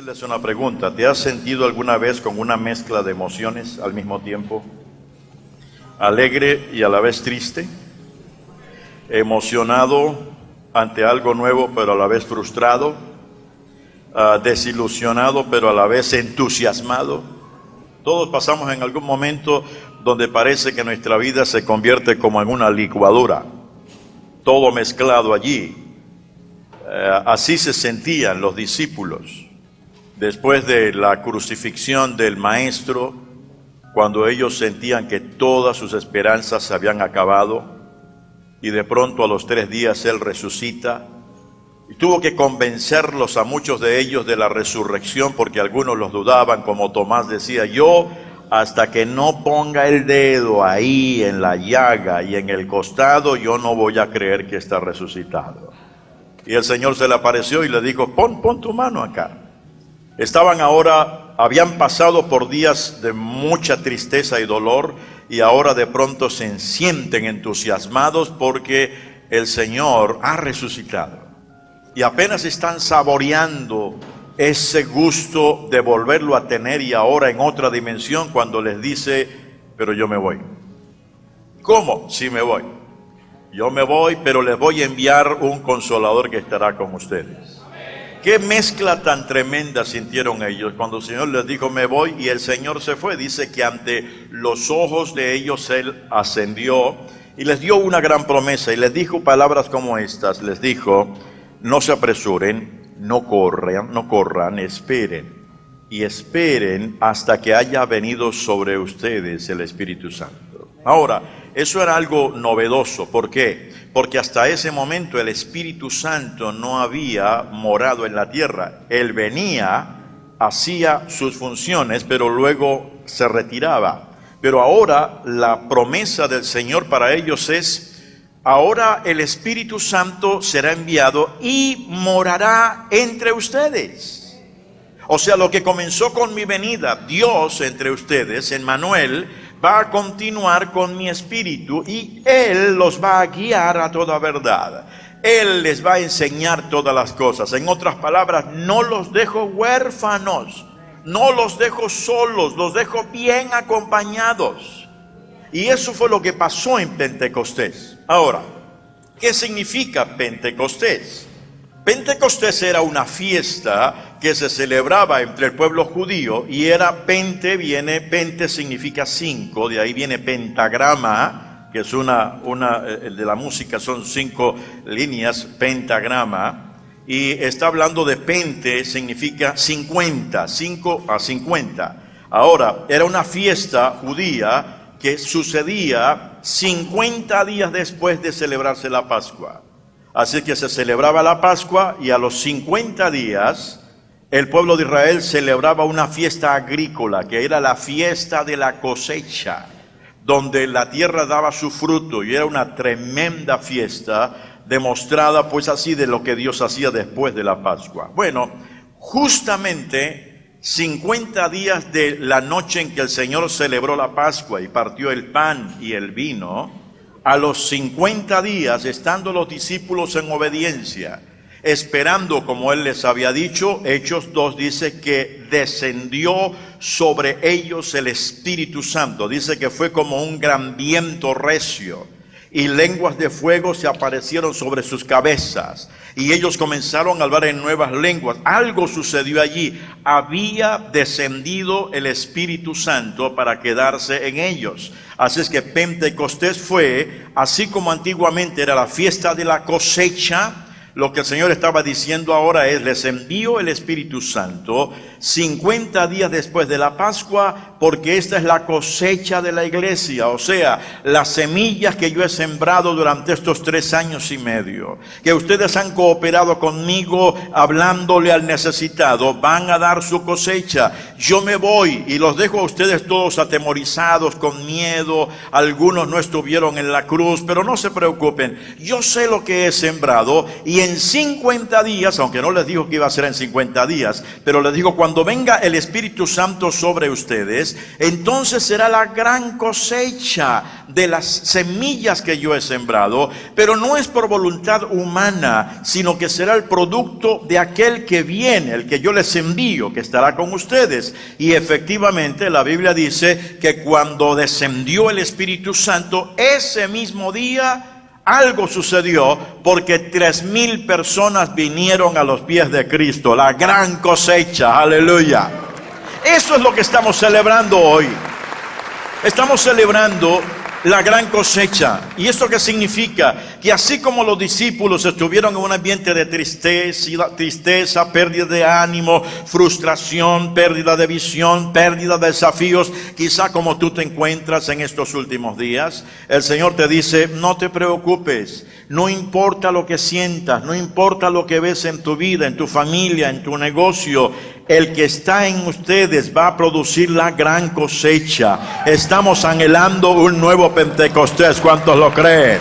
hacerles una pregunta. ¿Te has sentido alguna vez con una mezcla de emociones al mismo tiempo? Alegre y a la vez triste. Emocionado ante algo nuevo pero a la vez frustrado. Desilusionado pero a la vez entusiasmado. Todos pasamos en algún momento donde parece que nuestra vida se convierte como en una licuadora. Todo mezclado allí. Así se sentían los discípulos después de la crucifixión del Maestro, cuando ellos sentían que todas sus esperanzas se habían acabado y de pronto a los 3 días Él resucita y tuvo que convencerlos a muchos de ellos de la resurrección, porque algunos los dudaban, como Tomás decía: yo hasta que no ponga el dedo ahí en la llaga y en el costado, yo no voy a creer que está resucitado. Y el Señor se le apareció y le dijo: pon tu mano acá. Habían pasado por días de mucha tristeza y dolor, y ahora de pronto se sienten entusiasmados porque el Señor ha resucitado. Y apenas están saboreando ese gusto de volverlo a tener, y ahora en otra dimensión, cuando les dice: pero yo me voy. ¿Cómo? Sí, me voy. Yo me voy, pero les voy a enviar un consolador que estará con ustedes. Qué mezcla tan tremenda sintieron ellos cuando el Señor les dijo: me voy, y el Señor se fue. Dice que ante los ojos de ellos Él ascendió y les dio una gran promesa, y les dijo palabras como estas. Les dijo: no se apresuren, no corran, esperen. Y esperen hasta que haya venido sobre ustedes el Espíritu Santo. Ahora, eso era algo novedoso. ¿Por qué? Porque hasta ese momento el Espíritu Santo no había morado en la tierra. Él venía, hacía sus funciones, pero luego se retiraba. Pero ahora la promesa del Señor para ellos es: ahora el Espíritu Santo será enviado y morará entre ustedes. O sea, lo que comenzó con mi venida, Dios entre ustedes, Emmanuel, va a continuar con mi espíritu, y Él los va a guiar a toda verdad. Él les va a enseñar todas las cosas. En otras palabras, no los dejo huérfanos, no los dejo solos, los dejo bien acompañados. Y eso fue lo que pasó en Pentecostés. Ahora, ¿qué significa Pentecostés? Pentecostés era una fiesta que se celebraba entre el pueblo judío, y era pente significa 5, de ahí viene pentagrama, que es el de la música, son 5 líneas, pentagrama, y está hablando de pente, significa 50, 5 a 50. Ahora, era una fiesta judía que sucedía 50 días después de celebrarse la Pascua. Así que se celebraba la Pascua, y a los 50 días el pueblo de Israel celebraba una fiesta agrícola, que era la fiesta de la cosecha, donde la tierra daba su fruto, y era una tremenda fiesta demostrada pues así de lo que Dios hacía después de la Pascua. Bueno, justamente 50 días de la noche en que el Señor celebró la Pascua y partió el pan y el vino, a los 50 días, estando los discípulos en obediencia, esperando como Él les había dicho, Hechos 2 dice que descendió sobre ellos el Espíritu Santo. Dice que fue como un gran viento recio, y lenguas de fuego se aparecieron sobre sus cabezas, y ellos comenzaron a hablar en nuevas lenguas. Algo sucedió allí. Había descendido el Espíritu Santo para quedarse en ellos. Así es que Pentecostés fue, así como antiguamente era la fiesta de la cosecha, lo que el Señor estaba diciendo ahora es: les envío el Espíritu Santo 50 días después de la Pascua, porque esta es la cosecha de la iglesia. O sea, las semillas que yo he sembrado durante estos 3 años y medio, que ustedes han cooperado conmigo hablándole al necesitado, van a dar su cosecha. Yo me voy y los dejo a ustedes todos atemorizados, con miedo. Algunos no estuvieron en la cruz, pero no se preocupen. Yo sé lo que he sembrado, y en 50 días, aunque no les dijo que iba a ser en 50 días, pero les dijo, cuando venga el Espíritu Santo sobre ustedes, entonces será la gran cosecha de las semillas que yo he sembrado, pero no es por voluntad humana, sino que será el producto de aquel que viene, el que yo les envío, que estará con ustedes. Y efectivamente la Biblia dice que cuando descendió el Espíritu Santo, ese mismo día algo sucedió, porque 3,000 personas vinieron a los pies de Cristo. La gran cosecha, aleluya. Eso es lo que estamos celebrando hoy. Estamos celebrando la gran cosecha. ¿Y esto qué significa? Que así como los discípulos estuvieron en un ambiente de tristeza, pérdida de ánimo, frustración, pérdida de visión, pérdida de desafíos, quizá como tú te encuentras en estos últimos días, el Señor te dice, no te preocupes, no importa lo que sientas, no importa lo que ves en tu vida, en tu familia, en tu negocio, el que está en ustedes va a producir la gran cosecha. Estamos anhelando un nuevo Pentecostés. ¿Cuántos lo creen?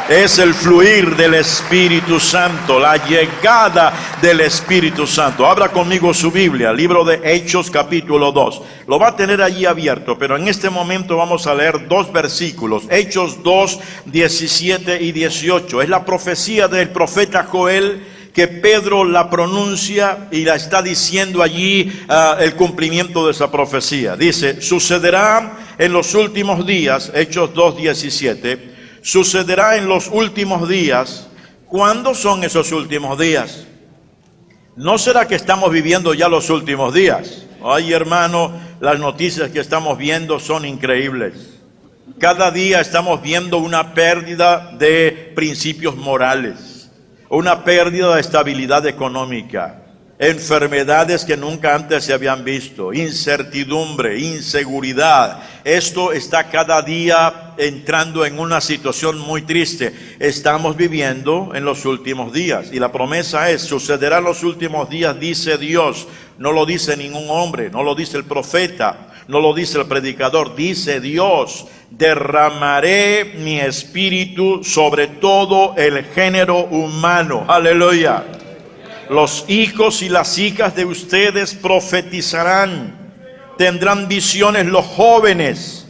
Es el fluir del Espíritu Santo, la llegada del Espíritu Santo. Abra conmigo su Biblia, libro de Hechos capítulo 2. Lo va a tener allí abierto, pero en este momento vamos a leer 2 versículos. Hechos 2, 17 y 18. Es la profecía del profeta Joel, que Pedro la pronuncia y la está diciendo allí el cumplimiento de esa profecía. Dice, sucederá en los últimos días, Hechos 2:17, sucederá en los últimos días. ¿Cuándo son esos últimos días? ¿No será que estamos viviendo ya los últimos días? Ay, hermano, las noticias que estamos viendo son increíbles. Cada día estamos viendo una pérdida de principios morales, una pérdida de estabilidad económica, enfermedades que nunca antes se habían visto, incertidumbre, inseguridad. Esto está cada día entrando en una situación muy triste. Estamos viviendo en los últimos días y la promesa es, sucederá en los últimos días, dice Dios. No lo dice ningún hombre, no lo dice el profeta, no lo dice el predicador, dice Dios. Derramaré mi espíritu sobre todo el género humano. Aleluya. Los hijos y las hijas de ustedes profetizarán. Tendrán visiones los jóvenes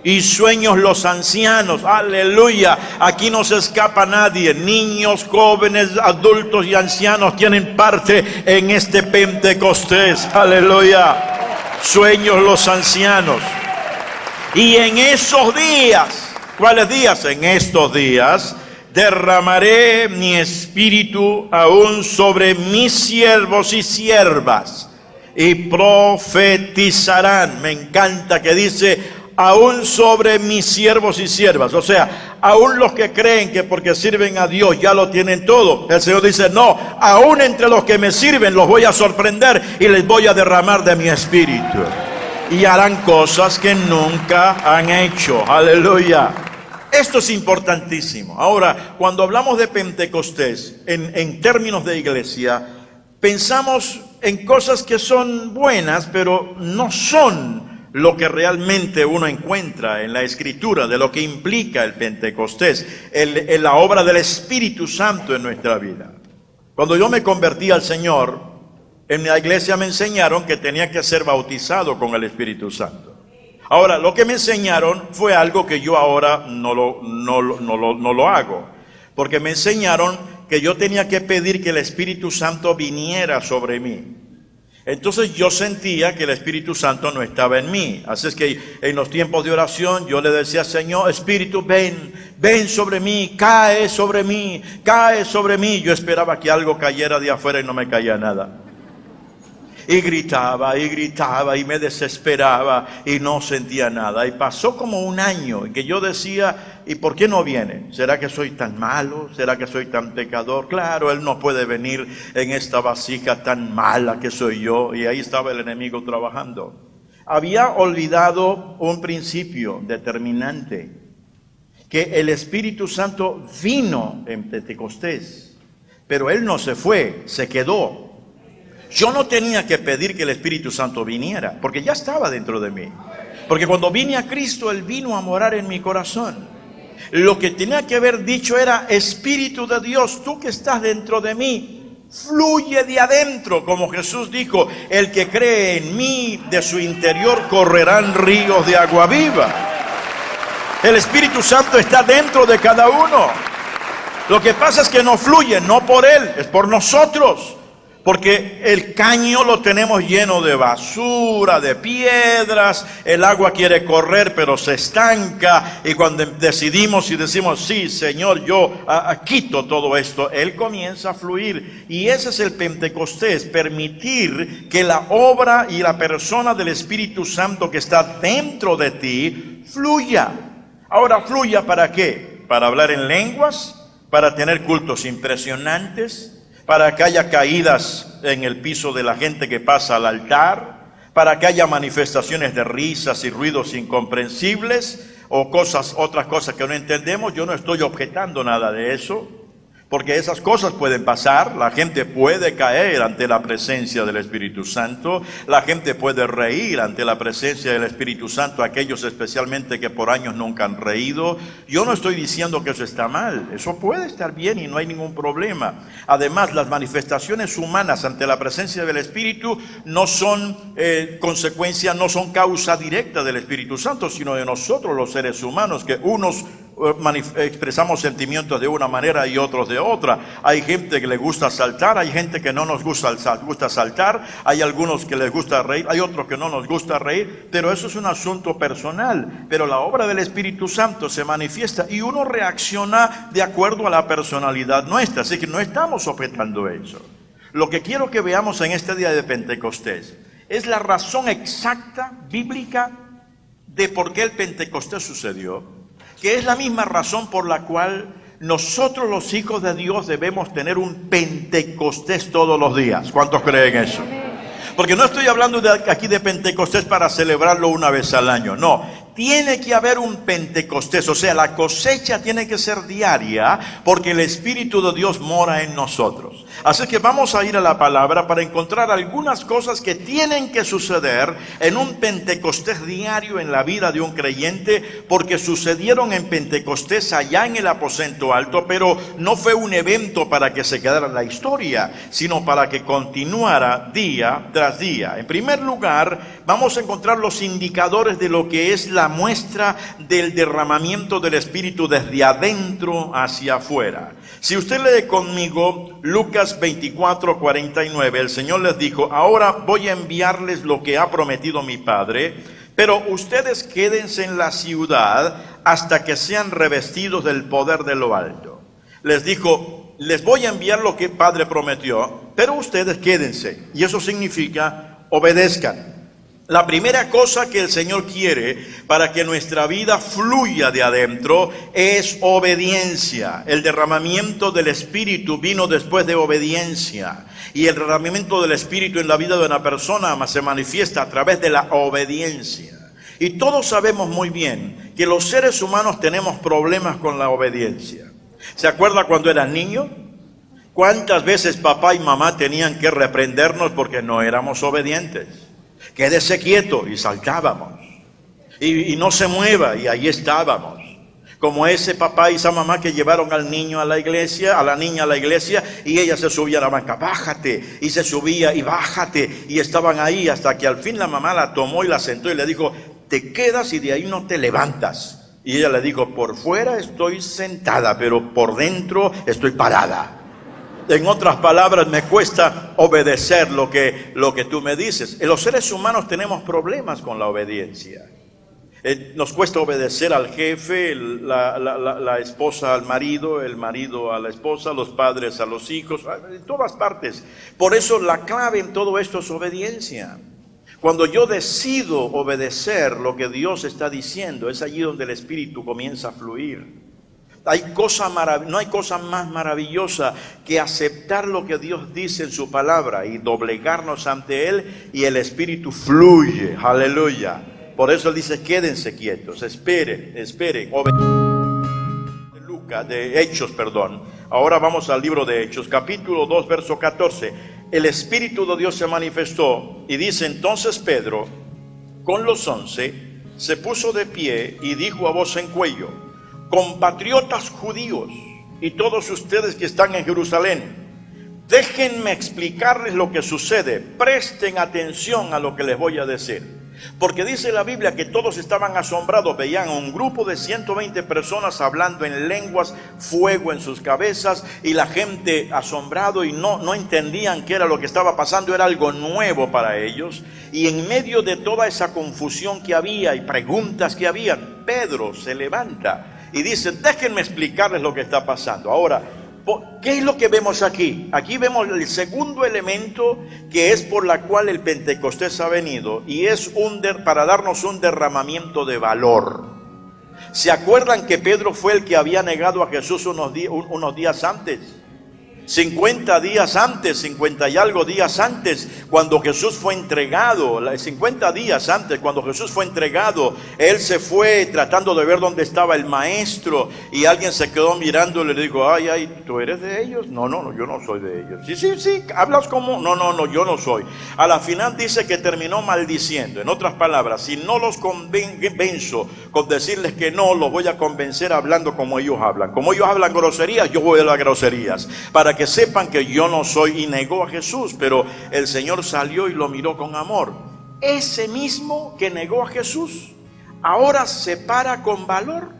y sueños los ancianos. Aleluya. Aquí no se escapa nadie. Niños, jóvenes, adultos y ancianos tienen parte en este Pentecostés. Aleluya. Sueños los ancianos. Y en esos días, ¿cuáles días? En estos días derramaré mi espíritu aún sobre mis siervos y siervas y profetizarán. Me encanta que dice aún sobre mis siervos y siervas. O sea, aún los que creen que porque sirven a Dios ya lo tienen todo. El Señor dice, no, aún entre los que me sirven los voy a sorprender y les voy a derramar de mi espíritu. Y harán cosas que nunca han hecho. Aleluya. Esto es importantísimo. Ahora, cuando hablamos de Pentecostés, en términos de iglesia, pensamos en cosas que son buenas, pero no son lo que realmente uno encuentra en la Escritura, de lo que implica el Pentecostés, en la obra del Espíritu Santo en nuestra vida. Cuando yo me convertí al Señor, en la iglesia me enseñaron que tenía que ser bautizado con el Espíritu Santo. Ahora, lo que me enseñaron fue algo que yo ahora no lo hago. Porque me enseñaron que yo tenía que pedir que el Espíritu Santo viniera sobre mí. Entonces yo sentía que el Espíritu Santo no estaba en mí. Así es que en los tiempos de oración yo le decía, Señor, Espíritu, ven sobre mí, cae sobre mí, cae sobre mí. Yo esperaba que algo cayera de afuera y no me caía nada. Y gritaba y me desesperaba y no sentía nada. Y pasó como un año en que yo decía, ¿y por qué no viene? ¿Será que soy tan malo? ¿Será que soy tan pecador? Claro, Él no puede venir en esta vasija tan mala que soy yo. Y ahí estaba el enemigo trabajando. Había olvidado un principio determinante, que el Espíritu Santo vino en Pentecostés, pero Él no se fue, se quedó. Yo no tenía que pedir que el Espíritu Santo viniera, porque ya estaba dentro de mí. Porque cuando vine a Cristo, Él vino a morar en mi corazón. Lo que tenía que haber dicho era: Espíritu de Dios, tú que estás dentro de mí, fluye de adentro, como Jesús dijo: el que cree en mí, de su interior correrán ríos de agua viva. El Espíritu Santo está dentro de cada uno. Lo que pasa es que no fluye, no por Él, es por nosotros. Porque el caño lo tenemos lleno de basura, de piedras, el agua quiere correr pero se estanca, y cuando decidimos y decimos: sí, Señor, yo quito todo esto, Él comienza a fluir. Y ese es el Pentecostés, permitir que la obra y la persona del Espíritu Santo que está dentro de ti fluya. Ahora, ¿fluya para qué? Para hablar en lenguas, para tener cultos impresionantes, para que haya caídas en el piso de la gente que pasa al altar, para que haya manifestaciones de risas y ruidos incomprensibles o otras cosas que no entendemos. Yo no estoy objetando nada de eso, porque esas cosas pueden pasar. La gente puede caer ante la presencia del Espíritu Santo, la gente puede reír ante la presencia del Espíritu Santo, aquellos especialmente que por años nunca han reído. Yo no estoy diciendo que eso está mal, eso puede estar bien y no hay ningún problema. Además, las manifestaciones humanas ante la presencia del Espíritu no son consecuencia, no son causa directa del Espíritu Santo, sino de nosotros los seres humanos, que unos expresamos sentimientos de una manera y otros de otra. Hay gente que le gusta saltar, hay gente que no nos gusta saltar, hay algunos que les gusta reír, hay otros que no nos gusta reír, pero eso es un asunto personal. Pero la obra del Espíritu Santo se manifiesta y uno reacciona de acuerdo a la personalidad nuestra, así que no estamos objetando eso. Lo que quiero que veamos en este día de Pentecostés es la razón exacta, bíblica, de por qué el Pentecostés sucedió, que es la misma razón por la cual nosotros los hijos de Dios debemos tener un Pentecostés todos los días. ¿Cuántos creen eso? Porque no estoy hablando aquí de Pentecostés para celebrarlo una vez al año, no. Tiene que haber un Pentecostés, o sea, la cosecha tiene que ser diaria, porque el Espíritu de Dios mora en nosotros. Así que vamos a ir a la palabra para encontrar algunas cosas que tienen que suceder en un Pentecostés diario en la vida de un creyente, porque sucedieron en Pentecostés allá en el aposento alto, pero no fue un evento para que se quedara en la historia, sino para que continuara día tras día. En primer lugar, vamos a encontrar los indicadores de lo que es la muestra del derramamiento del Espíritu desde adentro hacia afuera. Si usted lee conmigo Lucas 24:49, el Señor les dijo: ahora voy a enviarles lo que ha prometido mi Padre, pero ustedes quédense en la ciudad hasta que sean revestidos del poder de lo alto. Les dijo: les voy a enviar lo que el Padre prometió, pero ustedes quédense. Y eso significa obedezcan. La primera cosa que el Señor quiere para que nuestra vida fluya de adentro es obediencia. El derramamiento del Espíritu vino después de obediencia. Y el derramamiento del Espíritu en la vida de una persona se manifiesta a través de la obediencia. Y todos sabemos muy bien que los seres humanos tenemos problemas con la obediencia. ¿Se acuerda cuando eran niños? ¿Cuántas veces papá y mamá tenían que reprendernos porque no éramos obedientes? Quédese quieto, y saltábamos. Y no se mueva, y ahí estábamos. Como ese papá y esa mamá que llevaron al niño a la iglesia, a la niña a la iglesia, y ella se subía a la banca: bájate, y se subía y bájate, y estaban ahí hasta que al fin la mamá la tomó y la sentó y le dijo: te quedas y de ahí no te levantas. Y ella le dijo: por fuera estoy sentada, pero por dentro estoy parada. En otras palabras, me cuesta obedecer lo que tú me dices. Los seres humanos tenemos problemas con la obediencia. Nos cuesta obedecer al jefe, la esposa al marido, el marido a la esposa, los padres a los hijos, en todas partes. Por eso la clave en todo esto es obediencia. Cuando yo decido obedecer lo que Dios está diciendo, es allí donde el Espíritu comienza a fluir. No hay cosa más maravillosa que aceptar lo que Dios dice en su palabra y doblegarnos ante Él, y el Espíritu fluye. Aleluya. Por eso Él dice: quédense quietos, esperen. De Hechos. Ahora vamos al libro de Hechos, capítulo 2, verso 14. El Espíritu de Dios se manifestó y dice: entonces Pedro, con los 11, se puso de pie y dijo a voz en cuello: compatriotas judíos y todos ustedes que están en Jerusalén, déjenme explicarles lo que sucede. Presten atención a lo que les voy a decir. Porque dice la Biblia que todos estaban asombrados, veían a un grupo de 120 personas hablando en lenguas, fuego en sus cabezas, y la gente asombrado y no entendían qué era lo que estaba pasando, era algo nuevo para ellos. Y en medio de toda esa confusión que había y preguntas que habían, Pedro se levanta y dice: déjenme explicarles lo que está pasando. Ahora, ¿qué es lo que vemos aquí? Aquí vemos el segundo elemento que es por la cual el Pentecostés ha venido, y es para darnos un derramamiento de valor. ¿Se acuerdan que Pedro fue el que había negado a Jesús unos días antes? 50 días antes, 50 y algo días antes, cuando Jesús fue entregado, 50 días antes, cuando Jesús fue entregado, él se fue tratando de ver dónde estaba el maestro, y alguien se quedó mirándole y le dijo: ay, ¿tú eres de ellos? No, yo no soy de ellos. Sí, hablas como, no, yo no soy. A la final dice que terminó maldiciendo. En otras palabras, si no los convenzo con decirles que no, los voy a convencer hablando como ellos hablan. Como ellos hablan groserías, yo voy a las groserías, para que sepan que yo no soy. Y negó a Jesús, pero el Señor salió y lo miró con amor. Ese mismo que negó a Jesús ahora se para con valor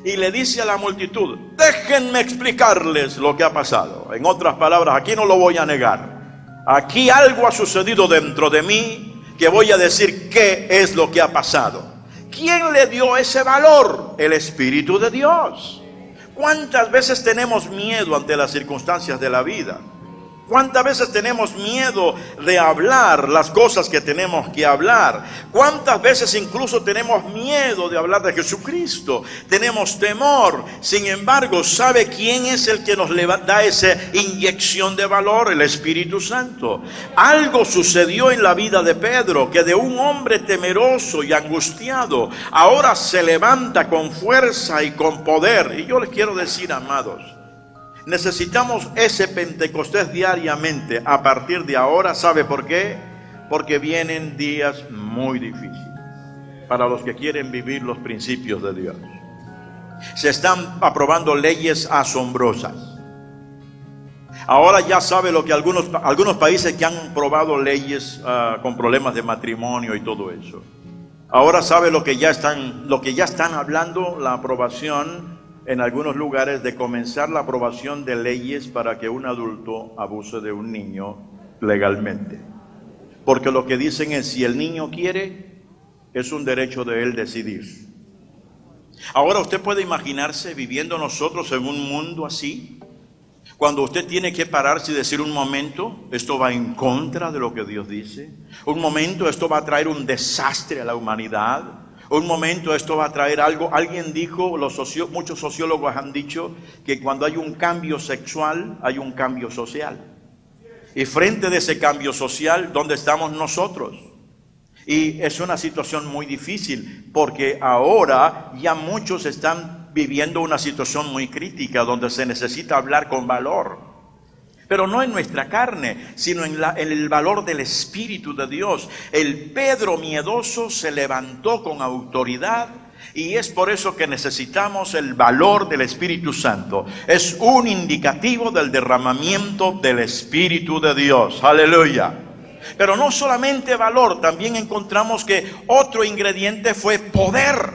y le dice a la multitud: déjenme explicarles lo que ha pasado. En otras palabras, aquí no lo voy a negar, aquí algo ha sucedido dentro de mí que voy a decir qué es lo que ha pasado. ¿Quién le dio ese valor? El Espíritu de Dios. ¿Cuántas veces tenemos miedo ante las circunstancias de la vida? ¿Cuántas veces tenemos miedo de hablar las cosas que tenemos que hablar? ¿Cuántas veces incluso tenemos miedo de hablar de Jesucristo? Tenemos temor. Sin embargo, ¿sabe quién es el que nos da esa inyección de valor? El Espíritu Santo. Algo sucedió en la vida de Pedro, que de un hombre temeroso y angustiado, ahora se levanta con fuerza y con poder. Y yo les quiero decir, amados, necesitamos ese Pentecostés diariamente a partir de ahora. ¿Sabe por qué? Porque vienen días muy difíciles para los que quieren vivir los principios de Dios. Se están aprobando leyes asombrosas. Ahora ya sabe lo que algunos países que han aprobado leyes con problemas de matrimonio y todo eso. Ahora sabe lo que ya están hablando, la aprobación en algunos lugares de comenzar la aprobación de leyes para que un adulto abuse de un niño legalmente. Porque lo que dicen es: si el niño quiere, es un derecho de él decidir. Ahora usted puede imaginarse viviendo nosotros en un mundo así, cuando usted tiene que pararse y decir: un momento, esto va en contra de lo que Dios dice. Un momento, esto va a traer un desastre a la humanidad. Un momento, esto va a traer algo. Alguien dijo, muchos sociólogos han dicho, que cuando hay un cambio sexual, hay un cambio social. Y frente de ese cambio social, ¿dónde estamos nosotros? Y es una situación muy difícil, porque ahora ya muchos están viviendo una situación muy crítica, donde se necesita hablar con valor. Pero no en nuestra carne, sino en el valor del Espíritu de Dios. El Pedro miedoso se levantó con autoridad, y es por eso que necesitamos el valor del Espíritu Santo. Es un indicativo del derramamiento del Espíritu de Dios. Aleluya. Pero no solamente valor, también encontramos que otro ingrediente fue poder.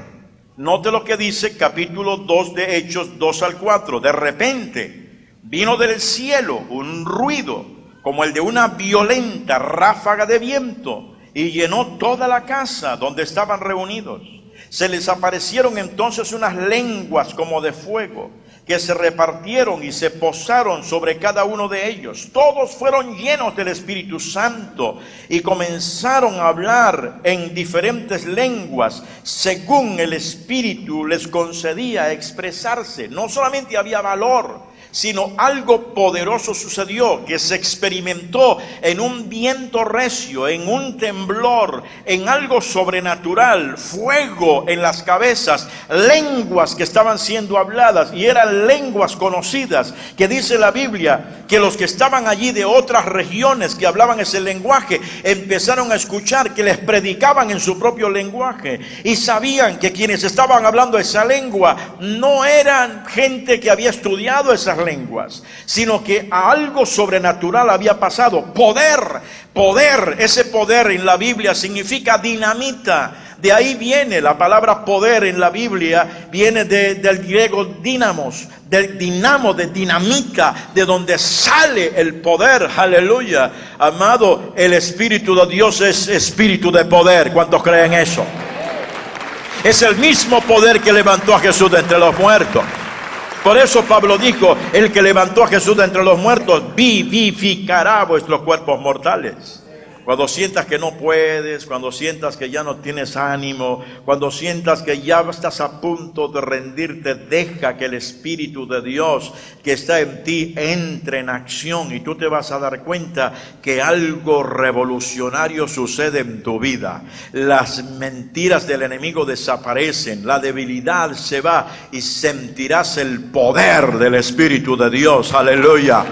Note lo que dice capítulo 2 de Hechos 2 al 4. De repente vino del cielo un ruido como el de una violenta ráfaga de viento, y llenó toda la casa donde estaban reunidos. Se les aparecieron entonces unas lenguas como de fuego, que se repartieron y se posaron sobre cada uno de ellos. Todos fueron llenos del Espíritu Santo y comenzaron a hablar en diferentes lenguas, según el Espíritu les concedía expresarse. No solamente había valor, sino algo poderoso sucedió, que se experimentó en un viento recio, en un temblor, en algo sobrenatural, fuego en las cabezas, lenguas que estaban siendo habladas, y eran lenguas conocidas, que dice la Biblia que los que estaban allí de otras regiones que hablaban ese lenguaje, empezaron a escuchar que les predicaban en su propio lenguaje, y sabían que quienes estaban hablando esa lengua no eran gente que había estudiado esas lenguas, sino que algo sobrenatural había pasado. Poder, ese poder en la Biblia significa dinamita. De ahí viene la palabra poder en la Biblia, viene del griego dínamos, del dinamo, de dinamita, de donde sale el poder. Aleluya. Amado, el Espíritu de Dios es espíritu de poder. ¿Cuántos creen eso? Es el mismo poder que levantó a Jesús de entre los muertos. Por eso Pablo dijo: el que levantó a Jesús de entre los muertos vivificará vuestros cuerpos mortales. Cuando sientas que no puedes, cuando sientas que ya no tienes ánimo, cuando sientas que ya estás a punto de rendirte, deja que el Espíritu de Dios que está en ti entre en acción, y tú te vas a dar cuenta que algo revolucionario sucede en tu vida. Las mentiras del enemigo desaparecen, la debilidad se va y sentirás el poder del Espíritu de Dios. Aleluya.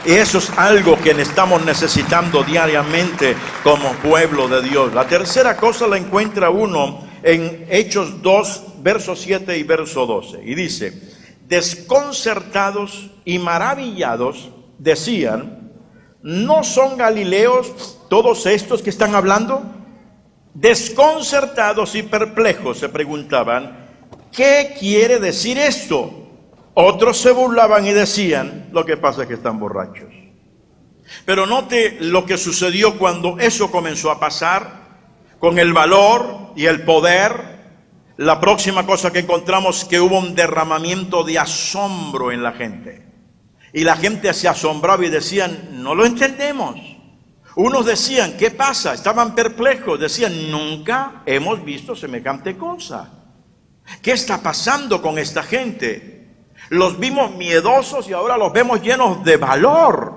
Y eso es algo que estamos necesitando diariamente como pueblo de Dios. La tercera cosa la encuentra uno en Hechos 2, verso 7 y verso 12. Y dice: desconcertados y maravillados decían: ¿no son galileos todos estos que están hablando? Desconcertados y perplejos se preguntaban: ¿qué quiere decir esto? Otros se burlaban y decían: lo que pasa es que están borrachos. Pero note lo que sucedió cuando eso comenzó a pasar, con el valor y el poder. La próxima cosa que encontramos, que hubo un derramamiento de asombro en la gente. Y la gente se asombraba y decían: no lo entendemos. Unos decían: ¿qué pasa? Estaban perplejos, decían: nunca hemos visto semejante cosa. ¿Qué está pasando con esta gente? Los vimos miedosos y ahora los vemos llenos de valor.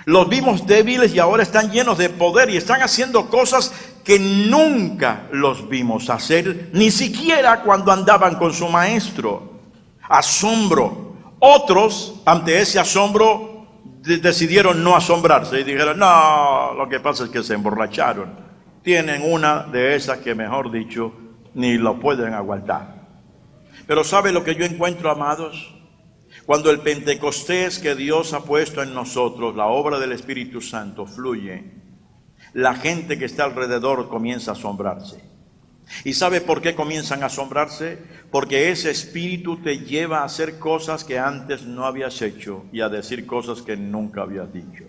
Los vimos débiles y ahora están llenos de poder, y están haciendo cosas que nunca los vimos hacer, ni siquiera cuando andaban con su maestro. Asombro. Otros, ante ese asombro, decidieron no asombrarse y dijeron: no, lo que pasa es que se emborracharon. Tienen una de esas que, mejor dicho, ni lo pueden aguantar. Pero ¿sabe lo que yo encuentro, amados? Cuando el Pentecostés que Dios ha puesto en nosotros, la obra del Espíritu Santo, fluye, la gente que está alrededor comienza a asombrarse. ¿Y sabe por qué comienzan a asombrarse? Porque ese Espíritu te lleva a hacer cosas que antes no habías hecho y a decir cosas que nunca habías dicho.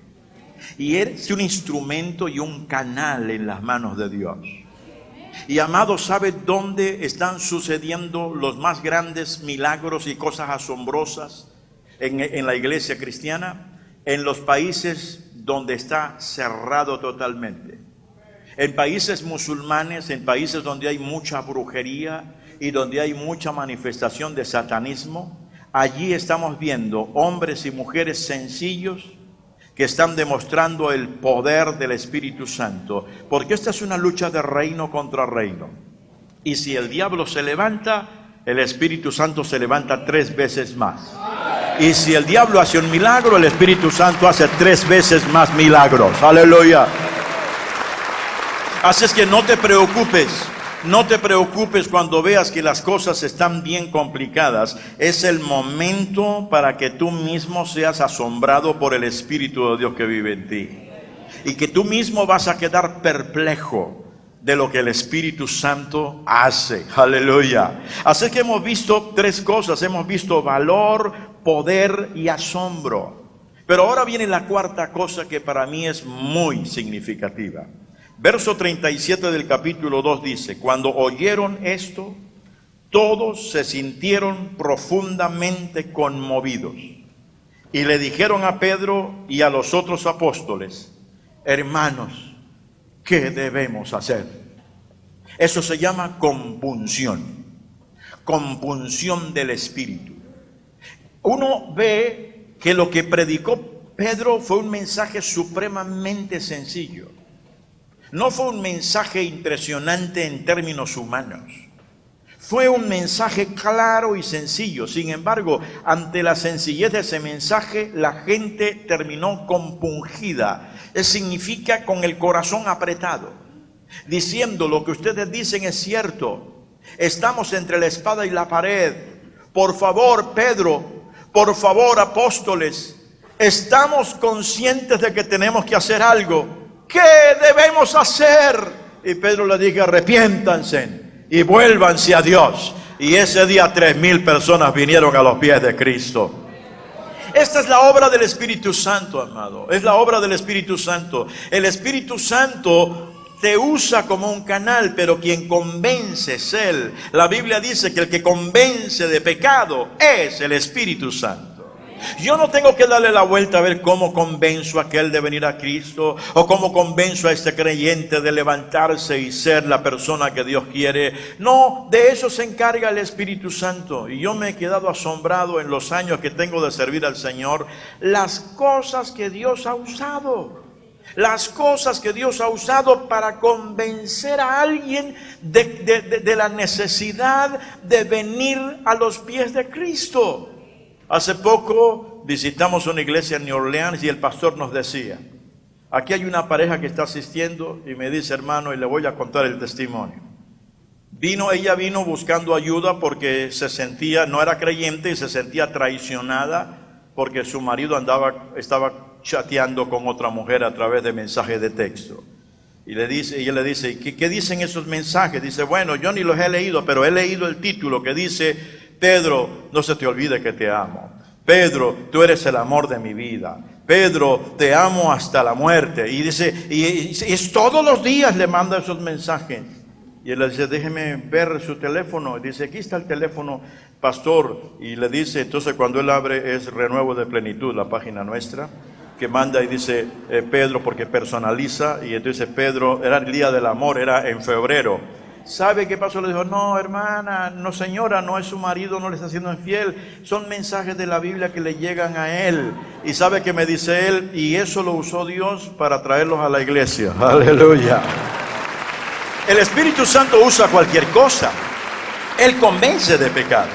Y eres un instrumento y un canal en las manos de Dios. Y amado, ¿sabe dónde están sucediendo los más grandes milagros y cosas asombrosas en la iglesia cristiana? En los países donde está cerrado totalmente. En países musulmanes, en países donde hay mucha brujería y donde hay mucha manifestación de satanismo, allí estamos viendo hombres y mujeres sencillos que están demostrando el poder del Espíritu Santo, porque esta es una lucha de reino contra reino. Y si el diablo se levanta, el Espíritu Santo se levanta 3 veces más. Y si el diablo hace un milagro, el Espíritu Santo hace 3 veces más milagros. Aleluya. Así es que no te preocupes. No te preocupes cuando veas que las cosas están bien complicadas. Es el momento para que tú mismo seas asombrado por el Espíritu de Dios que vive en ti. Y que tú mismo vas a quedar perplejo de lo que el Espíritu Santo hace. Aleluya. Así que hemos visto 3 cosas. Hemos visto valor, poder y asombro. Pero ahora viene la cuarta cosa que para mí es muy significativa. Verso 37 del capítulo 2 dice: cuando oyeron esto, todos se sintieron profundamente conmovidos y le dijeron a Pedro y a los otros apóstoles: hermanos, ¿qué debemos hacer? Eso se llama compunción del Espíritu. Uno ve que lo que predicó Pedro fue un mensaje supremamente sencillo. No fue un mensaje impresionante en términos humanos. Fue un mensaje claro y sencillo. Sin embargo, ante la sencillez de ese mensaje, la gente terminó compungida. Eso significa con el corazón apretado, diciendo: lo que ustedes dicen es cierto. Estamos entre la espada y la pared. Por favor, Pedro, por favor, apóstoles, estamos conscientes de que tenemos que hacer algo. ¿Qué debemos hacer? Y Pedro le dijo: arrepiéntanse y vuélvanse a Dios. Y ese día 3,000 personas vinieron a los pies de Cristo. Esta es la obra del Espíritu Santo, amado. Es la obra del Espíritu Santo. El Espíritu Santo te usa como un canal, pero quien convence es Él. La Biblia dice que el que convence de pecado es el Espíritu Santo. Yo no tengo que darle la vuelta a ver cómo convenzo a aquel de venir a Cristo, o cómo convenzo a este creyente de levantarse y ser la persona que Dios quiere. No, de eso se encarga el Espíritu Santo. Y yo me he quedado asombrado en los años que tengo de servir al Señor, las cosas que Dios ha usado. Las cosas que Dios ha usado para convencer a alguien de la necesidad de venir a los pies de Cristo. Hace poco visitamos una iglesia en New Orleans y el pastor nos decía: aquí hay una pareja que está asistiendo, y me dice: hermano, y le voy a contar el testimonio. Ella vino buscando ayuda porque no era creyente y se sentía traicionada porque su marido estaba chateando con otra mujer a través de mensajes de texto. Y ella le dice: ¿Qué dicen esos mensajes? Dice: bueno, yo ni los he leído, pero he leído el título que dice: Pedro, no se te olvide que te amo. Pedro, tú eres el amor de mi vida. Pedro, te amo hasta la muerte. Y dice, y es todos los días le manda esos mensajes. Y él le dice: déjeme ver su teléfono. Y dice: aquí está el teléfono, pastor. Y le dice, entonces cuando él abre, es Renuevo de Plenitud, la página nuestra, que manda y dice Pedro, porque personaliza. Y entonces Pedro, era el día del amor, era en febrero. ¿Sabe qué pasó? Le dijo: no, hermana, no, señora, no es su marido, no le está siendo infiel. Son mensajes de la Biblia que le llegan a él. Y ¿sabe qué me dice él? Y eso lo usó Dios para traerlos a la iglesia. Aleluya. El Espíritu Santo usa cualquier cosa. Él convence de pecado.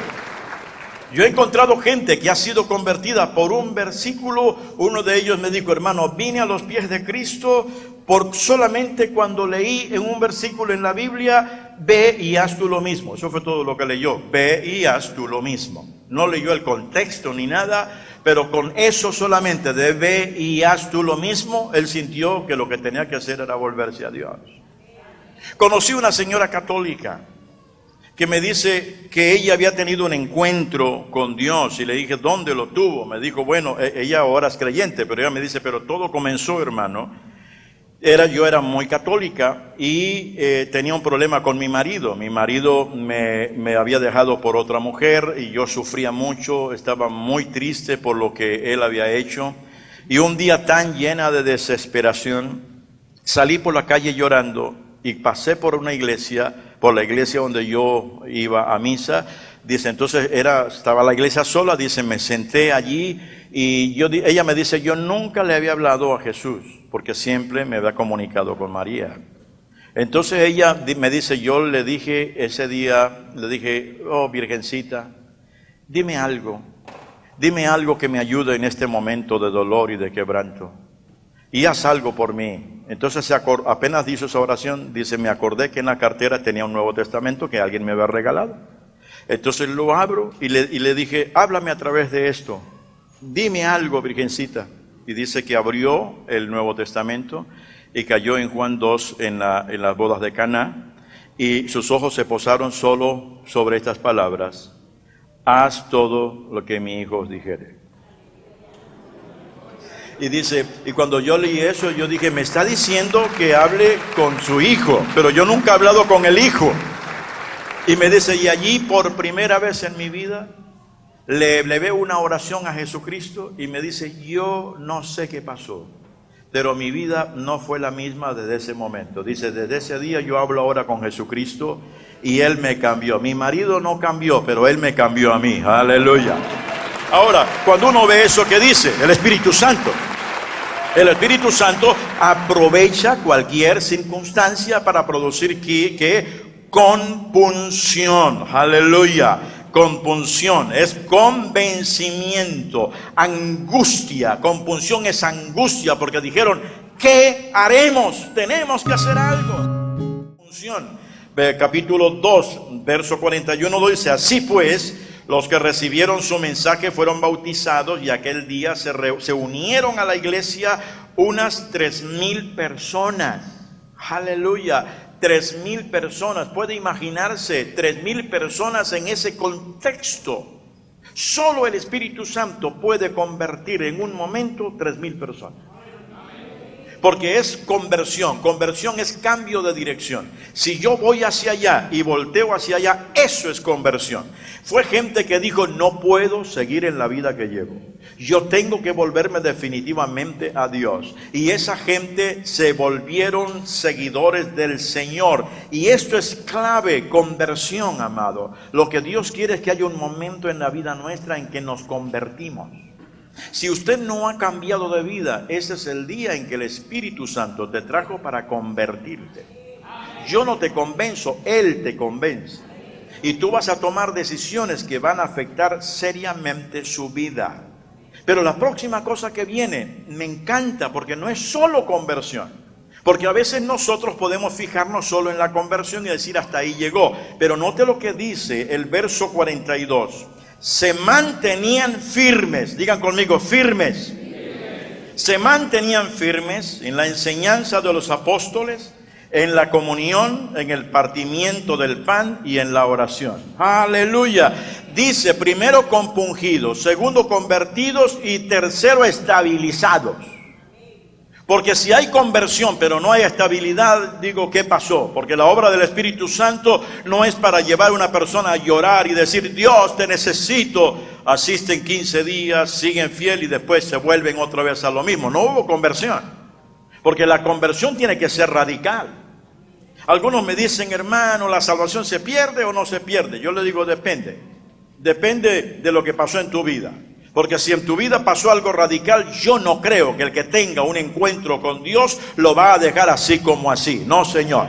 Yo he encontrado gente que ha sido convertida por un versículo. Uno de ellos me dijo: hermano, vine a los pies de Cristo por solamente cuando leí en un versículo en la Biblia: ve y haz tú lo mismo. Eso fue todo lo que leyó: ve y haz tú lo mismo. No leyó el contexto ni nada, pero con eso solamente de ve y haz tú lo mismo, él sintió que lo que tenía que hacer era volverse a Dios. Conocí una señora católica que me dice que ella había tenido un encuentro con Dios, y le dije: ¿dónde lo tuvo? Me dijo: bueno, ella ahora es creyente, pero ella me dice: pero todo comenzó, hermano. Yo era muy católica y tenía un problema con mi marido. Mi marido me había dejado por otra mujer y yo sufría mucho, estaba muy triste por lo que él había hecho. Y un día, tan llena de desesperación, salí por la calle llorando y pasé por la iglesia donde yo iba a misa. Dice, entonces estaba la iglesia sola, dice, me senté allí y ella me dice: yo nunca le había hablado a Jesús, porque siempre me había comunicado con María. Entonces ella me dice: yo le dije ese día, oh Virgencita, dime algo que me ayude en este momento de dolor y de quebranto, y haz algo por mí. Entonces apenas hizo esa oración, dice, me acordé que en la cartera tenía un Nuevo Testamento que alguien me había regalado. Entonces lo abro y le dije: háblame a través de esto, dime algo, Virgencita. Y dice que abrió el Nuevo Testamento y cayó en Juan 2 en las bodas de Caná, y sus ojos se posaron solo sobre estas palabras: haz todo lo que mi hijo os dijere. Y dice, y cuando yo leí eso, yo dije, me está diciendo que hable con su hijo, pero yo nunca he hablado con el hijo. Y me dice, y allí por primera vez en mi vida le veo una oración a Jesucristo, y me dice, yo no sé qué pasó, pero mi vida no fue la misma desde ese momento. Dice, desde ese día yo hablo ahora con Jesucristo y Él me cambió. Mi marido no cambió, pero Él me cambió a mí. Aleluya. Ahora, cuando uno ve eso, ¿qué dice? El Espíritu Santo. El Espíritu Santo aprovecha cualquier circunstancia para producir ¿qué? Compunción. Aleluya. Compunción es convencimiento, angustia. Compunción es angustia porque dijeron, ¿qué haremos? Tenemos que hacer algo. Compunción. Capítulo 2, verso 41 dice, así pues, los que recibieron su mensaje fueron bautizados y aquel día se unieron a la iglesia unas 3,000 personas. Aleluya, 3,000 personas. Puede imaginarse 3,000 personas en ese contexto. Solo el Espíritu Santo puede convertir en un momento 3,000 personas. Porque es conversión. Conversión es cambio de dirección. Si yo voy hacia allá y volteo hacia allá, eso es conversión. Fue gente que dijo, no puedo seguir en la vida que llevo. Yo tengo que volverme definitivamente a Dios. Y esa gente se volvieron seguidores del Señor. Y esto es clave, conversión, amado. Lo que Dios quiere es que haya un momento en la vida nuestra en que nos convertimos. Si usted no ha cambiado de vida, ese es el día en que el Espíritu Santo te trajo para convertirte. Yo no te convenzo, Él te convence. Y tú vas a tomar decisiones que van a afectar seriamente su vida. Pero la próxima cosa que viene, me encanta porque no es solo conversión. Porque a veces nosotros podemos fijarnos solo en la conversión y decir hasta ahí llegó. Pero note lo que dice el verso 42. Se mantenían firmes, digan conmigo, firmes. Se mantenían firmes en la enseñanza de los apóstoles, en la comunión, en el partimiento del pan y en la oración. Aleluya. Dice, primero compungidos, segundo convertidos y tercero estabilizados. Porque si hay conversión pero no hay estabilidad, digo, ¿qué pasó? Porque la obra del Espíritu Santo no es para llevar a una persona a llorar y decir, Dios, te necesito. Asisten 15 días, siguen fiel y después se vuelven otra vez a lo mismo. No hubo conversión. Porque la conversión tiene que ser radical. Algunos me dicen, hermano, ¿la salvación se pierde o no se pierde? Yo le digo, depende. Depende de lo que pasó en tu vida. Porque si en tu vida pasó algo radical, yo no creo que el que tenga un encuentro con Dios lo va a dejar así como así. No, Señor.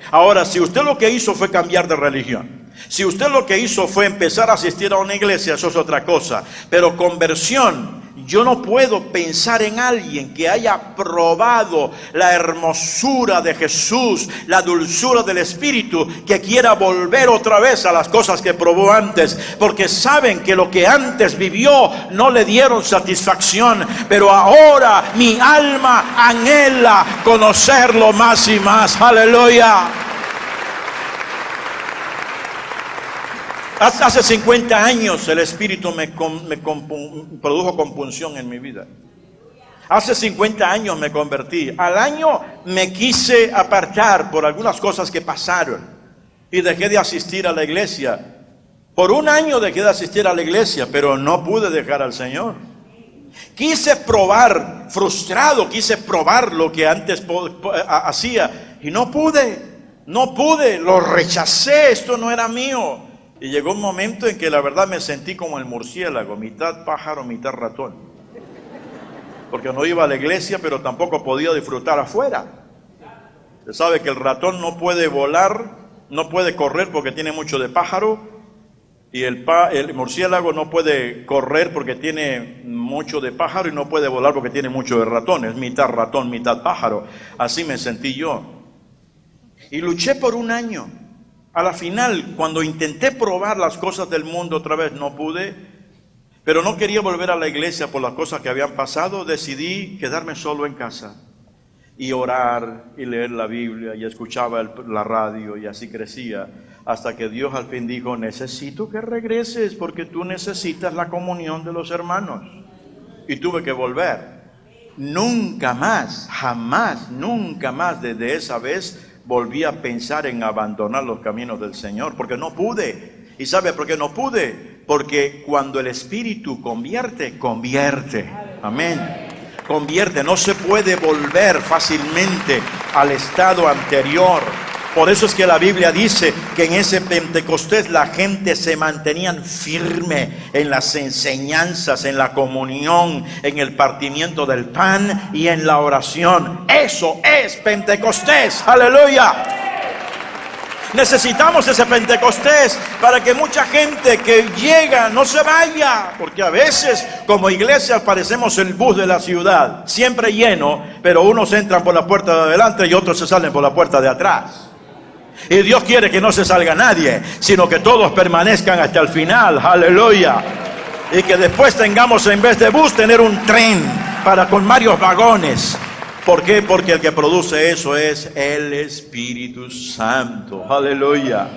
Ahora, si usted lo que hizo fue cambiar de religión, si usted lo que hizo fue empezar a asistir a una iglesia, eso es otra cosa. Pero conversión, yo no puedo pensar en alguien que haya probado la hermosura de Jesús, la dulzura del Espíritu, que quiera volver otra vez a las cosas que probó antes, porque saben que lo que antes vivió no le dieron satisfacción, pero ahora mi alma anhela conocerlo más y más. Aleluya. Hace 50 años el Espíritu produjo compunción en mi vida. Hace 50 años me convertí. Al año me quise apartar por algunas cosas que pasaron y dejé de asistir a la iglesia. Por un año dejé de asistir a la iglesia, pero no pude dejar al Señor. Quise probar, frustrado, quise probar lo que antes hacía y no pude, lo rechacé, esto no era mío. Y llegó un momento en que la verdad me sentí como el murciélago, mitad pájaro, mitad ratón. Porque no iba a la iglesia, pero tampoco podía disfrutar afuera. Se sabe que el ratón no puede volar, no puede correr porque tiene mucho de pájaro. Y el murciélago no puede correr porque tiene mucho de pájaro y no puede volar porque tiene mucho de ratón. Es mitad ratón, mitad pájaro. Así me sentí yo. Y luché por un año. A la final, cuando intenté probar las cosas del mundo otra vez, no pude, pero no quería volver a la iglesia por las cosas que habían pasado. Decidí quedarme solo en casa y orar y leer la Biblia y escuchaba la radio y así crecía, hasta que Dios al fin dijo, necesito que regreses porque tú necesitas la comunión de los hermanos. Y tuve que volver. Nunca más, jamás, nunca más desde esa vez volví a pensar en abandonar los caminos del Señor, porque no pude. ¿Y sabe por qué no pude? Porque cuando el Espíritu convierte, convierte. Amén. Convierte, no se puede volver fácilmente al estado anterior. Por eso es que la Biblia dice que en ese Pentecostés la gente se mantenían firme en las enseñanzas, en la comunión, en el partimiento del pan y en la oración. Eso es Pentecostés. Aleluya. Necesitamos ese Pentecostés para que mucha gente que llega no se vaya, porque a veces como iglesia parecemos el bus de la ciudad, siempre lleno, pero unos entran por la puerta de adelante y otros se salen por la puerta de atrás. Y Dios quiere que no se salga nadie, sino que todos permanezcan hasta el final. Aleluya. Y que después tengamos, en vez de bus, tener un tren para con varios vagones. ¿Por qué? Porque el que produce eso es el Espíritu Santo. Aleluya.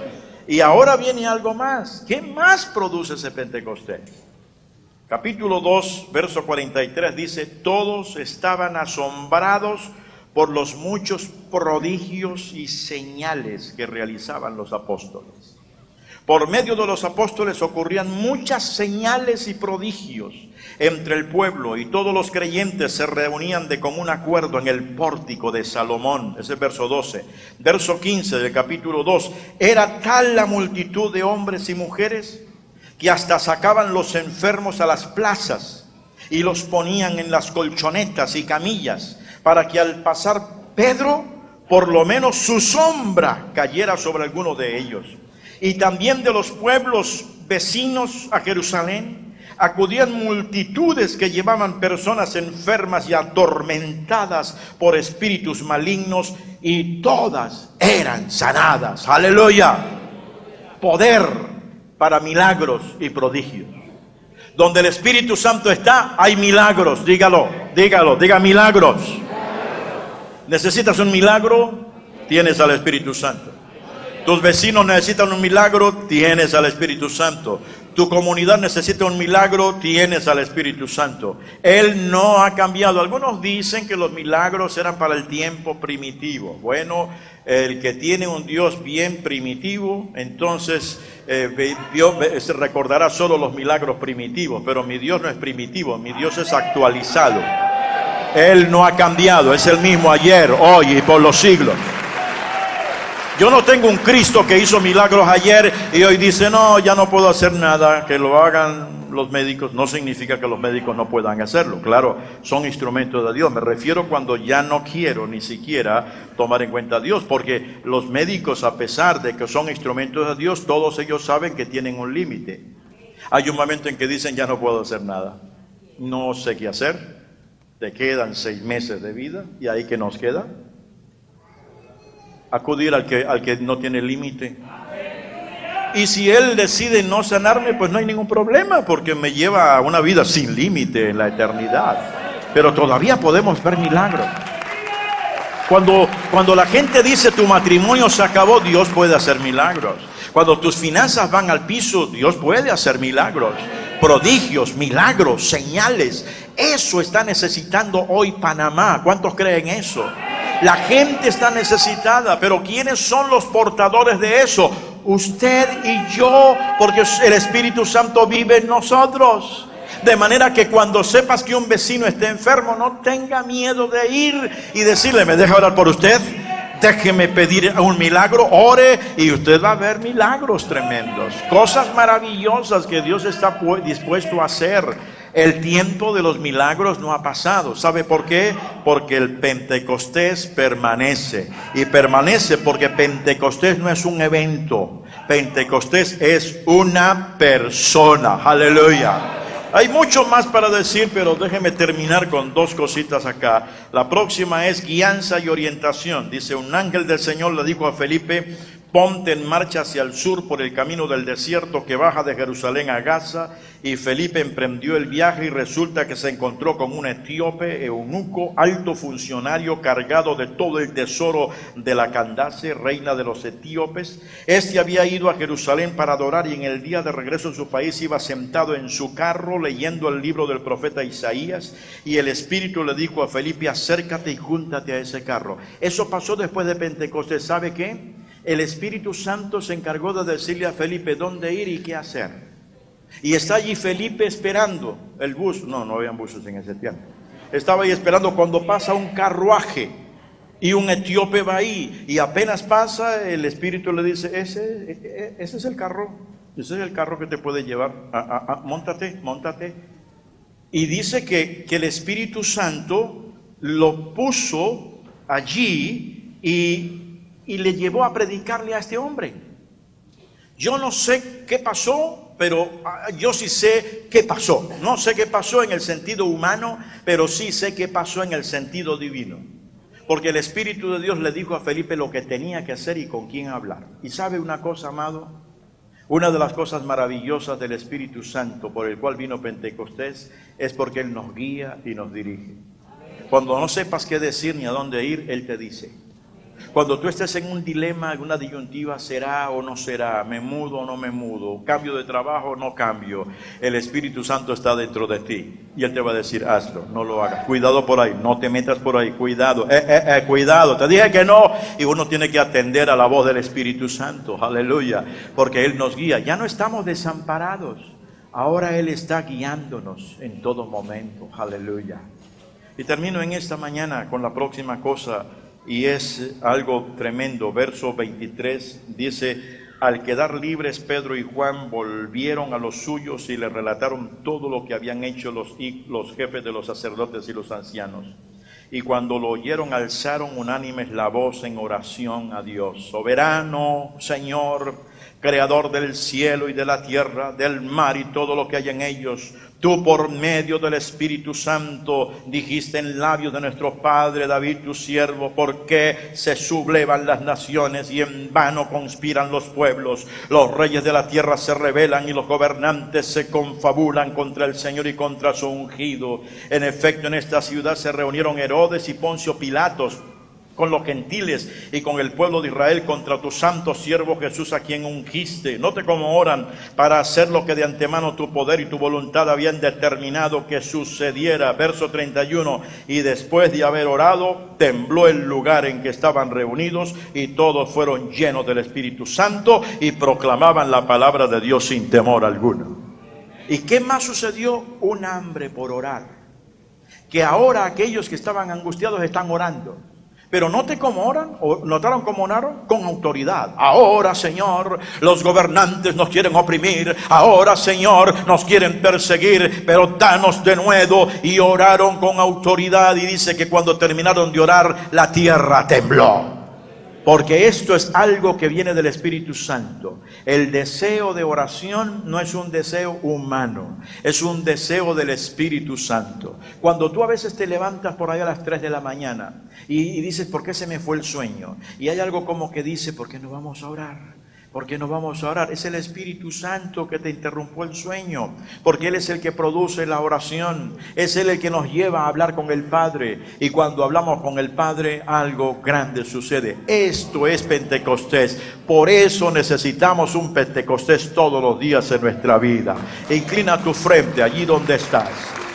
Y ahora viene algo más. ¿Qué más produce ese Pentecostés? Capítulo 2, verso 43 dice: todos estaban asombrados por los muchos prodigios y señales que realizaban los apóstoles. Por medio de los apóstoles ocurrían muchas señales y prodigios entre el pueblo, y todos los creyentes se reunían de común acuerdo en el pórtico de Salomón. Ese es verso 12. Verso 15 del capítulo 2. Era tal la multitud de hombres y mujeres que hasta sacaban los enfermos a las plazas y los ponían en las colchonetas y camillas, para que al pasar Pedro, por lo menos su sombra cayera sobre alguno de ellos. Y también de los pueblos vecinos a Jerusalén acudían multitudes que llevaban personas enfermas y atormentadas por espíritus malignos, y todas eran sanadas. Aleluya. Poder para milagros y prodigios. Donde el Espíritu Santo está, hay milagros. Dígalo, diga milagros. ¿Necesitas un milagro? Tienes al Espíritu Santo. Tus vecinos necesitan un milagro, tienes al Espíritu Santo. Tu comunidad necesita un milagro, tienes al Espíritu Santo. Él no ha cambiado. Algunos dicen que los milagros eran para el tiempo primitivo. Bueno, el que tiene un Dios bien primitivo, entonces se recordará solo los milagros primitivos. Pero mi Dios no es primitivo, mi Dios es actualizado. Él no ha cambiado, es el mismo ayer, hoy y por los siglos. Yo no tengo un Cristo que hizo milagros ayer y hoy dice: no, ya no puedo hacer nada. Que lo hagan los médicos no significa que los médicos no puedan hacerlo. Claro, son instrumentos de Dios. Me refiero cuando ya no quiero ni siquiera tomar en cuenta a Dios, porque los médicos, a pesar de que son instrumentos de Dios, todos ellos saben que tienen un límite. Hay un momento en que dicen: ya no puedo hacer nada, no sé qué hacer. Te quedan 6 meses de vida, y ahí que nos queda acudir al que no tiene límite. Y si Él decide no sanarme, pues no hay ningún problema, porque me lleva a una vida sin límite en la eternidad. Pero todavía podemos ver milagros. Cuando la gente dice tu matrimonio se acabó, Dios puede hacer milagros. Cuando tus finanzas van al piso, Dios puede hacer milagros. Prodigios, milagros, señales. Eso está necesitando hoy Panamá. ¿Cuántos creen eso? La gente está necesitada, pero ¿quiénes son los portadores de eso? Usted y yo, porque el Espíritu Santo vive en nosotros. De manera que cuando sepas que un vecino esté enfermo, no tenga miedo de ir y decirle: ¿me deja orar por usted? Déjeme pedir un milagro, ore, y usted va a ver milagros tremendos, cosas maravillosas que Dios está dispuesto a hacer. El tiempo de los milagros no ha pasado. ¿Sabe por qué? Porque el Pentecostés permanece. Y permanece porque Pentecostés no es un evento. Pentecostés es una persona. Aleluya. Hay mucho más para decir, pero déjeme terminar con 2 cositas acá. La próxima es guianza y orientación. Dice: un ángel del Señor le dijo a Felipe: ponte en marcha hacia el sur por el camino del desierto que baja de Jerusalén a Gaza. Y Felipe emprendió el viaje, y resulta que se encontró con un etíope, eunuco, alto funcionario, cargado de todo el tesoro de la Candace, reina de los etíopes. Este había ido a Jerusalén para adorar, y en el día de regreso en su país iba sentado en su carro leyendo el libro del profeta Isaías, y el Espíritu le dijo a Felipe: acércate y júntate a ese carro. Eso pasó después de Pentecostés. ¿Sabe qué? El Espíritu Santo se encargó de decirle a Felipe dónde ir y qué hacer. Y está allí Felipe esperando el bus. No habían buses en ese tiempo. Estaba ahí esperando cuando pasa un carruaje Y un etíope va ahí y apenas pasa, el Espíritu le dice, ese es el carro, ese es el carro que te puede llevar, móntate. Y dice que el Espíritu Santo lo puso allí y le llevó a predicarle a este hombre. Yo no sé qué pasó, pero yo sí sé qué pasó. No sé qué pasó en el sentido humano, pero sí sé qué pasó en el sentido divino. Porque el Espíritu de Dios le dijo a Felipe lo que tenía que hacer y con quién hablar. ¿Y sabe una cosa, amado? Una de las cosas maravillosas del Espíritu Santo por el cual vino Pentecostés es porque Él nos guía y nos dirige. Cuando no sepas qué decir ni a dónde ir, Él te dice. Cuando tú estés en un dilema, en una disyuntiva, ¿será o no será? ¿Me mudo o no me mudo? ¿Cambio de trabajo o no cambio? El Espíritu Santo está dentro de ti y Él te va a decir, hazlo, no lo hagas. Cuidado por ahí, no te metas por ahí, cuidado, cuidado, te dije que no. Y uno tiene que atender a la voz del Espíritu Santo, aleluya, porque Él nos guía. Ya no estamos desamparados, ahora Él está guiándonos en todo momento, aleluya. Y termino en esta mañana con la próxima cosa. Y es algo tremendo. Verso 23 dice, al quedar libres Pedro y Juan volvieron a los suyos y le relataron todo lo que habían hecho los jefes de los sacerdotes y los ancianos. Y cuando lo oyeron alzaron unánimes la voz en oración a Dios. Soberano Señor, Creador del cielo y de la tierra, del mar y todo lo que hay en ellos, tú por medio del Espíritu Santo dijiste en labios de nuestro Padre David tu siervo, ¿por qué se sublevan las naciones y en vano conspiran los pueblos? Los reyes de la tierra se rebelan y los gobernantes se confabulan contra el Señor y contra su ungido. En efecto, en esta ciudad se reunieron Herodes y Poncio Pilatos con los gentiles y con el pueblo de Israel contra tu santo siervo Jesús, a quien ungiste. Note cómo oran para hacer lo que de antemano tu poder y tu voluntad habían determinado que sucediera. Verso 31, y después de haber orado, tembló el lugar en que estaban reunidos y todos fueron llenos del Espíritu Santo y proclamaban la palabra de Dios sin temor alguno. ¿Y qué más sucedió? Un hambre por orar. Que ahora aquellos que estaban angustiados están orando. Pero note cómo oran, o notaron cómo oraron, con autoridad. Ahora, Señor, los gobernantes nos quieren oprimir. Ahora, Señor, nos quieren perseguir, pero danos de nuevo. Y oraron con autoridad. Y dice que cuando terminaron de orar, la tierra tembló. Porque esto es algo que viene del Espíritu Santo. El deseo de oración no es un deseo humano, es un deseo del Espíritu Santo. Cuando tú a veces te levantas por ahí a las 3 de la mañana y dices, ¿por qué se me fue el sueño? Y hay algo como que dice, ¿por qué no vamos a orar? ¿Por qué no vamos a orar? Es el Espíritu Santo que te interrumpió el sueño, porque Él es el que produce la oración, es Él el que nos lleva a hablar con el Padre, y cuando hablamos con el Padre, algo grande sucede. Esto es Pentecostés, por eso necesitamos un Pentecostés todos los días en nuestra vida. Inclina tu frente allí donde estás,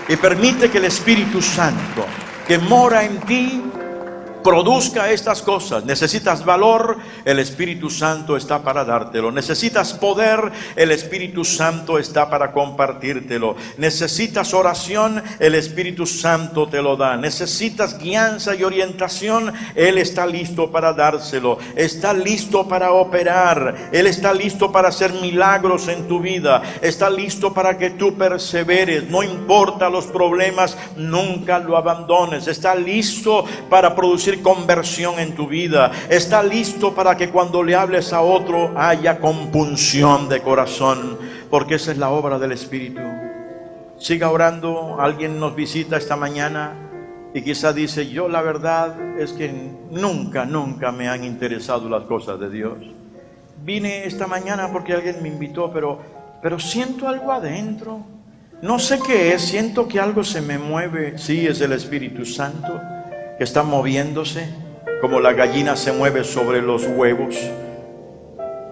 y permite que el Espíritu Santo, que mora en ti, produzca estas cosas. Necesitas valor, el Espíritu Santo está para dártelo. Necesitas poder, el Espíritu Santo está para compartírtelo. Necesitas oración, el Espíritu Santo te lo da. Necesitas guianza y orientación, Él está listo para dárselo. Está listo para operar. Él está listo para hacer milagros en tu vida. Está listo para que tú perseveres. No importa los problemas, nunca lo abandones. Está listo para producir conversión en tu vida. Está listo para que cuando le hables a otro haya compunción de corazón, porque esa es la obra del Espíritu. Siga orando. Alguien nos visita esta mañana y quizá dice, yo la verdad es que nunca me han interesado las cosas de Dios. Vine esta mañana porque alguien me invitó, pero siento algo adentro. No sé qué es, siento que algo se me mueve. Sí, es el Espíritu Santo que está moviéndose, como la gallina se mueve sobre los huevos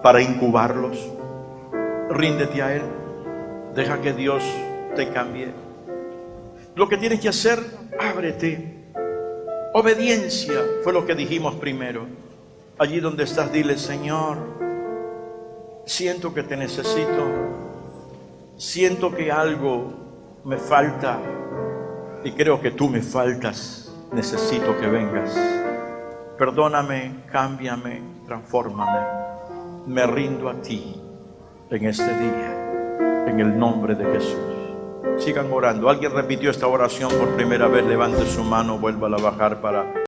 para incubarlos. Ríndete a Él, deja que Dios te cambie. Lo que tienes que hacer, ábrete. Obediencia fue lo que dijimos primero. Allí donde estás, dile, Señor, siento que te necesito, siento que algo me falta y creo que tú me faltas. Necesito que vengas. Perdóname, cámbiame, transfórmame. Me rindo a ti en este día, en el nombre de Jesús. Sigan orando. Alguien repitió esta oración por primera vez. Levante su mano, vuélvala a bajar para